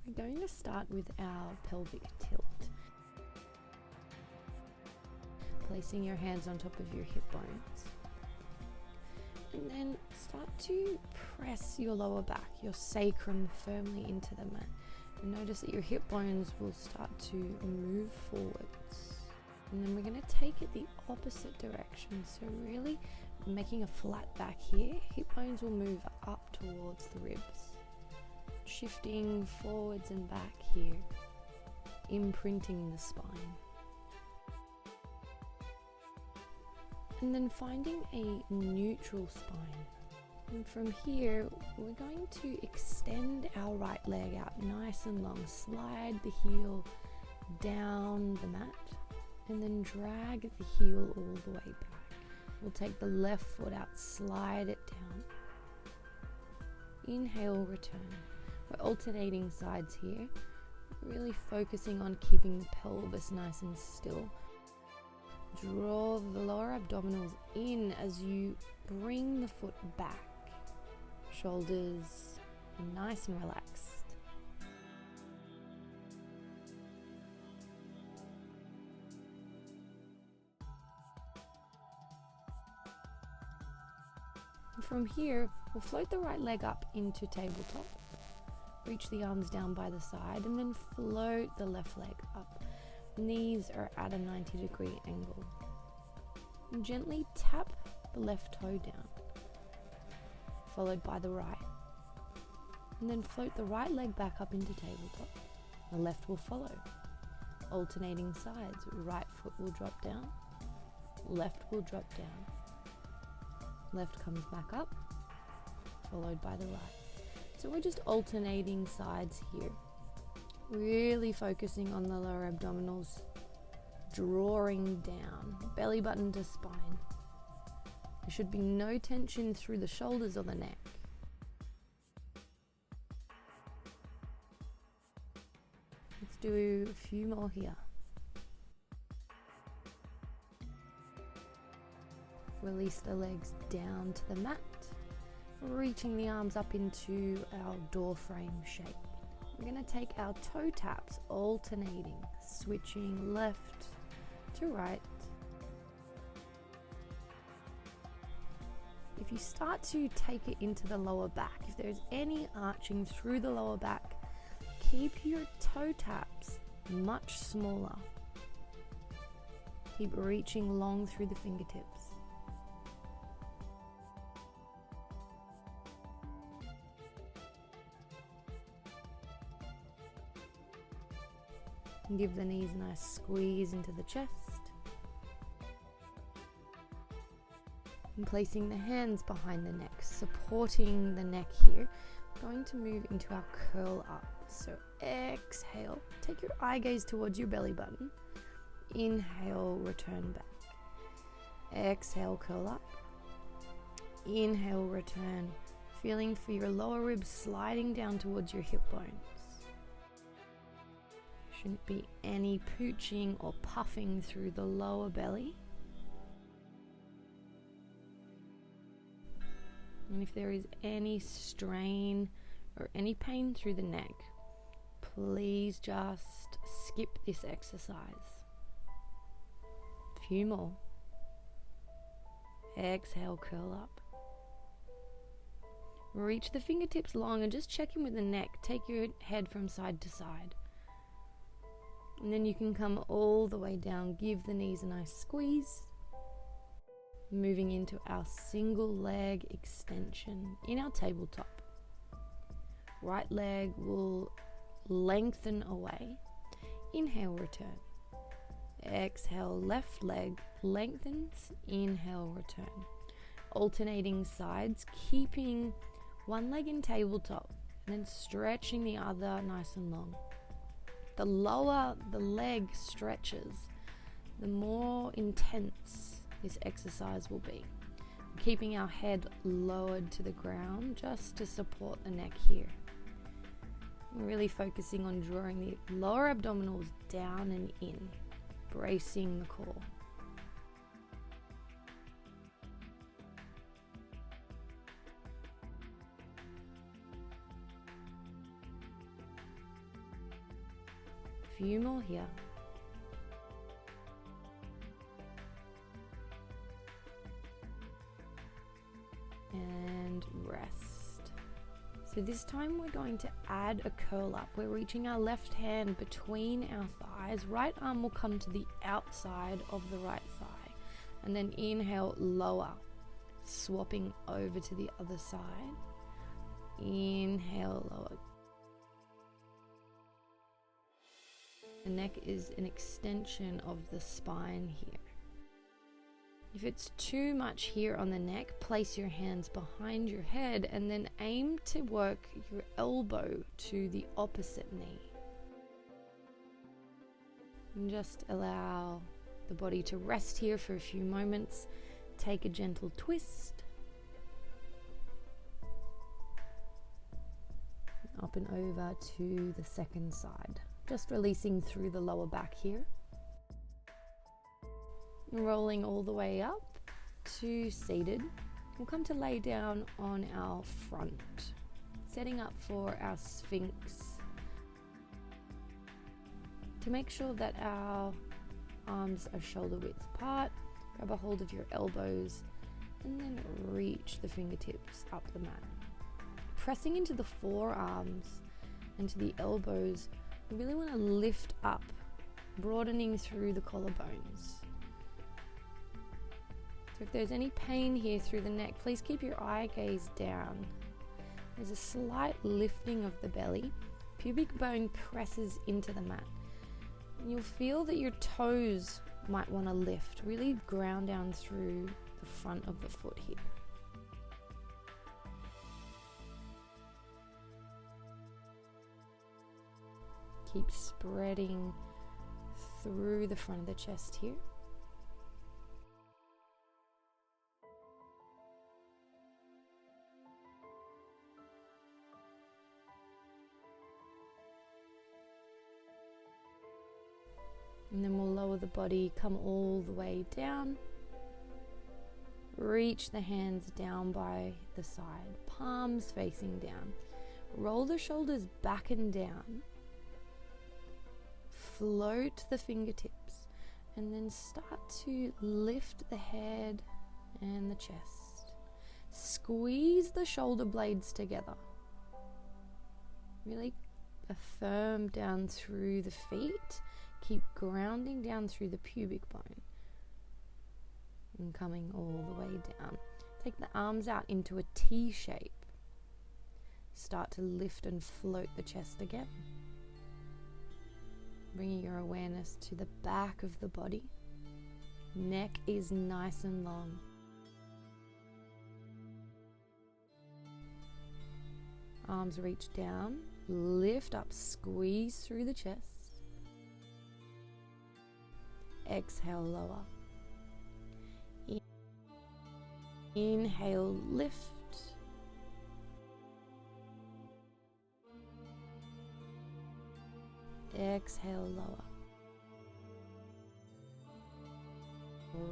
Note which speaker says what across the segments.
Speaker 1: We're going to start with our pelvic tilt. Placing your hands on top of your hip bones. And then start to press your lower back, your sacrum firmly into the mat. And notice that your hip bones will start to move forwards. And then we're going to take it the opposite direction. So really making a flat back here. Hip bones will move up towards the ribs. Shifting forwards and back here. Imprinting the spine. And then finding a neutral spine. And from here, we're going to extend our right leg out nice and long. Slide the heel down the mat and then drag the heel all the way back. We'll take the left foot out, slide it down. Inhale, return. We're alternating sides here, really focusing on keeping the pelvis nice and still. Draw the lower abdominals in as you bring the foot back. Shoulders nice and relaxed. And from here, we'll float the right leg up into tabletop. Reach the arms down by the side and then float the left leg up. Knees are at a 90-degree angle. And gently tap the left toe down, followed by the right. And then float the right leg back up into tabletop. The left will follow. Alternating sides. Right foot will drop down. Left will drop down. Left comes back up, followed by the right. So we're just alternating sides here. Really focusing on the lower abdominals, drawing down, belly button to spine. There should be no tension through the shoulders or the neck. Let's do a few more here. Release the legs down to the mat, reaching the arms up into our door frame shape. We're going to take our toe taps, alternating, switching left to right. If you start to take it into the lower back, if there's any arching through the lower back, keep your toe taps much smaller. Keep reaching long through the fingertips. And give the knees a nice squeeze into the chest. And placing the hands behind the neck, supporting the neck here. We're going to move into our curl up. So exhale, take your eye gaze towards your belly button. Inhale, return back. Exhale, curl up. Inhale, return. Feeling for your lower ribs sliding down towards your hip bones. Shouldn't be any pooching or puffing through the lower belly. And if there is any strain or any pain through the neck, please just skip this exercise. A few more. Exhale, curl up. Reach the fingertips long and just check in with the neck. Take your head from side to side. And then you can come all the way down. Give the knees a nice squeeze. Moving into our single leg extension in our tabletop. Right leg will lengthen away. Inhale, return. Exhale, left leg lengthens. Inhale, return. Alternating sides, keeping one leg in tabletop and then stretching the other nice and long. The lower the leg stretches, the more intense this exercise will be. Keeping our head lowered to the ground just to support the neck here. We're really focusing on drawing the lower abdominals down and in, bracing the core. few more here. And rest. So this time we're going to add a curl up. We're reaching our left hand between our thighs. Right arm will come to the outside of the right thigh. And then inhale, lower, swapping over to the other side. Inhale, lower. The neck is an extension of the spine here. If it's too much here on the neck, place your hands behind your head and then aim to work your elbow to the opposite knee. And just allow the body to rest here for a few moments. Take a gentle twist. Up and over to the second side. Just releasing through the lower back here. Rolling all the way up to seated. We'll come to lay down on our front, setting up for our Sphinx. To make sure that our arms are shoulder width apart, grab a hold of your elbows and then reach the fingertips up the mat. Pressing into the forearms and to the elbows, we really want to lift up, broadening through the collarbones. So if there's any pain here through the neck, please keep your eye gaze down. There's a slight lifting of the belly. Pubic bone presses into the mat. And you'll feel that your toes might want to lift. Really ground down through the front of the foot here. Keep spreading through the front of the chest here. And then we'll lower the body, come all the way down. Reach the hands down by the side, palms facing down. Roll the shoulders back and down. Float the fingertips and then start to lift the head and the chest. Squeeze the shoulder blades together. Really affirm down through the feet. Keep grounding down through the pubic bone and coming all the way down. Take the arms out into a T shape. Start to lift and float the chest again. Bringing your awareness to the back of the body. Neck is nice and long. Arms reach down, lift up, squeeze through the chest. Exhale, lower. Inhale, lift. Exhale, lower.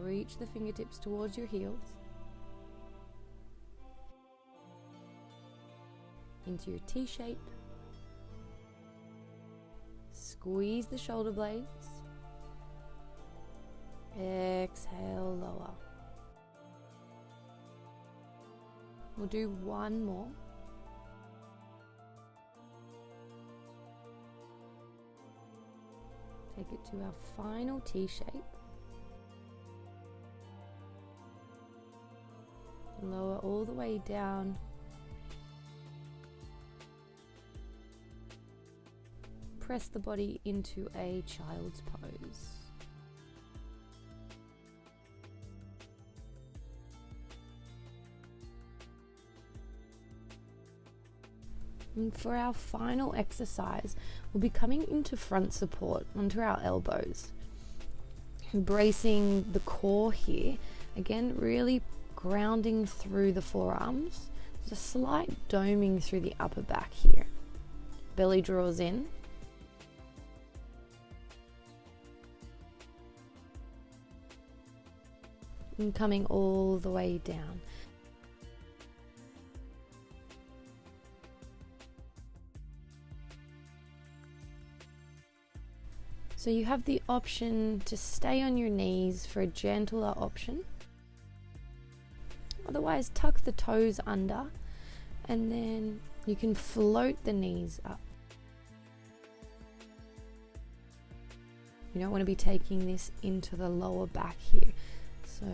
Speaker 1: Reach the fingertips towards your heels. Into your T shape. Squeeze the shoulder blades. Exhale, lower. We'll do one more. Take it to our final T shape. Lower all the way down. Press the body into a child's pose. And for our final exercise, we'll be coming into front support onto our elbows. Bracing the core here. Again, really grounding through the forearms. There's a slight doming through the upper back here. Belly draws in. And coming all the way down. So you have the option to stay on your knees for a gentler option. Otherwise, tuck the toes under and then you can float the knees up. You don't want to be taking this into the lower back here. So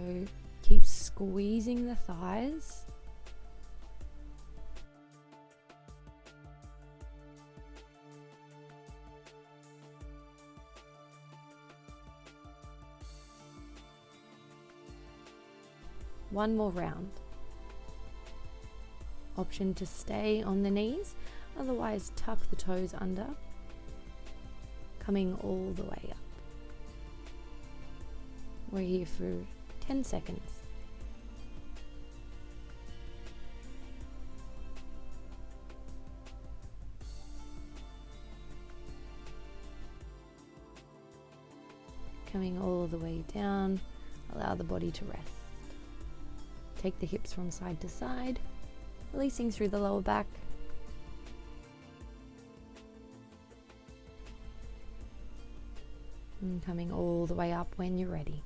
Speaker 1: keep squeezing the thighs. One more round. Option to stay on the knees, otherwise tuck the toes under, coming all the way up. We're here for 10 seconds. Coming all the way down, allow the body to rest. Take the hips from side to side, releasing through the lower back. And coming all the way up when you're ready.